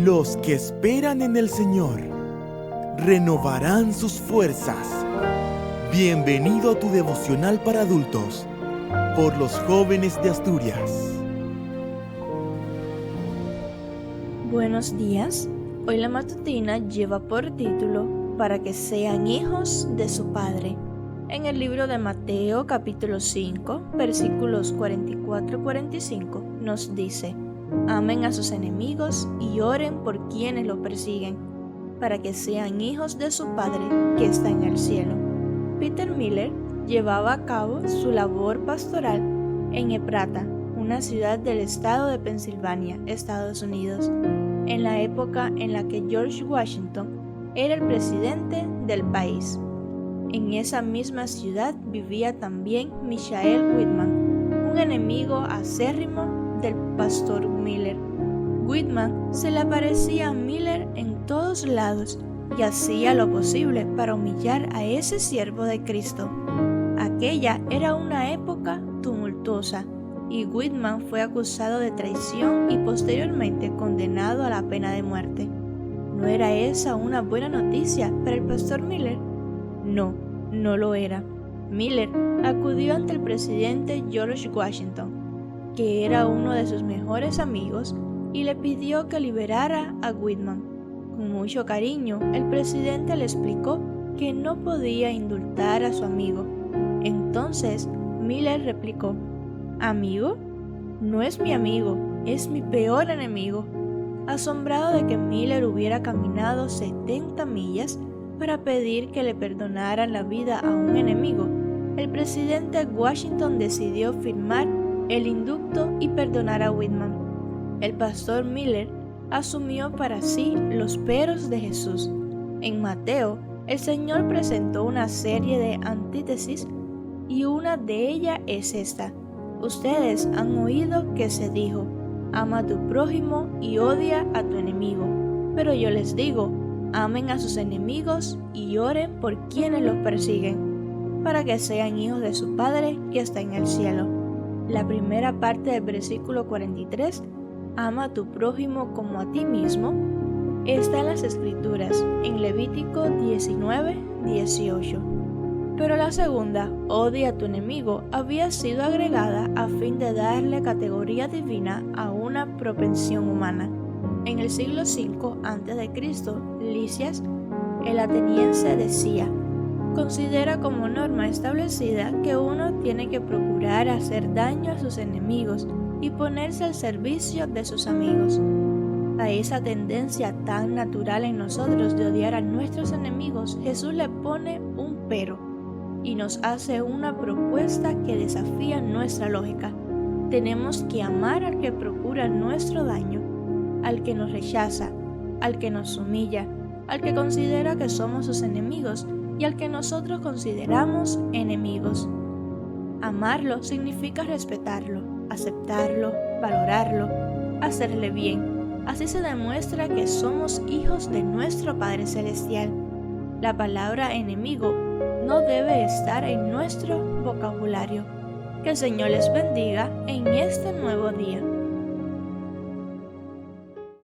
Los que esperan en el Señor renovarán sus fuerzas. Bienvenido a tu devocional para adultos por los jóvenes de Asturias. Buenos días. Hoy la matutina lleva por título Para que sean hijos de su Padre. En el libro de Mateo capítulo 5, versículos 44-45 nos dice: amen a sus enemigos y oren por quienes los persiguen, para que sean hijos de su Padre que está en el cielo. Peter Miller llevaba a cabo su labor pastoral en Ephrata, una ciudad del estado de Pensilvania, Estados Unidos, en la época en la que George Washington era el presidente del país. En esa misma ciudad vivía también Michael Whitman, un enemigo acérrimo del pastor Miller. Whitman se le aparecía a Miller en todos lados y hacía lo posible para humillar a ese siervo de Cristo. Aquella era una época tumultuosa y Whitman fue acusado de traición y posteriormente condenado a la pena de muerte. ¿No era esa una buena noticia para el pastor Miller? No, no lo era. Miller acudió ante el presidente George Washington, que era uno de sus mejores amigos, y le pidió que liberara a Whitman. Con mucho cariño, el presidente le explicó que no podía indultar a su amigo. Entonces, Miller replicó: ¿amigo? No es mi amigo, es mi peor enemigo. Asombrado de que Miller hubiera caminado 70 millas para pedir que le perdonaran la vida a un enemigo, el presidente Washington decidió firmar el indulto y perdonar a Whitman. El pastor Miller asumió para sí los peros de Jesús. En Mateo, el Señor presentó una serie de antítesis y una de ellas es esta: ustedes han oído que se dijo, ama a tu prójimo y odia a tu enemigo. Pero yo les digo, amen a sus enemigos y oren por quienes los persiguen, para que sean hijos de su Padre que está en el cielo. La primera parte del versículo 43, ama a tu prójimo como a ti mismo, está en las Escrituras, en Levítico 19:18. Pero la segunda, odia a tu enemigo, había sido agregada a fin de darle categoría divina a una propensión humana. En el siglo V a.C., Lisias, el ateniense, decía: considera como norma establecida que uno tiene que procurar hacer daño a sus enemigos y ponerse al servicio de sus amigos. A esa tendencia tan natural en nosotros de odiar a nuestros enemigos, Jesús le pone un pero y nos hace una propuesta que desafía nuestra lógica. Tenemos que amar al que procura nuestro daño, al que nos rechaza, al que nos humilla, al que considera que somos sus enemigos y al que nosotros consideramos enemigos. Amarlo significa respetarlo, aceptarlo, valorarlo, hacerle bien. Así se demuestra que somos hijos de nuestro Padre Celestial. La palabra enemigo no debe estar en nuestro vocabulario. Que el Señor les bendiga en este nuevo día.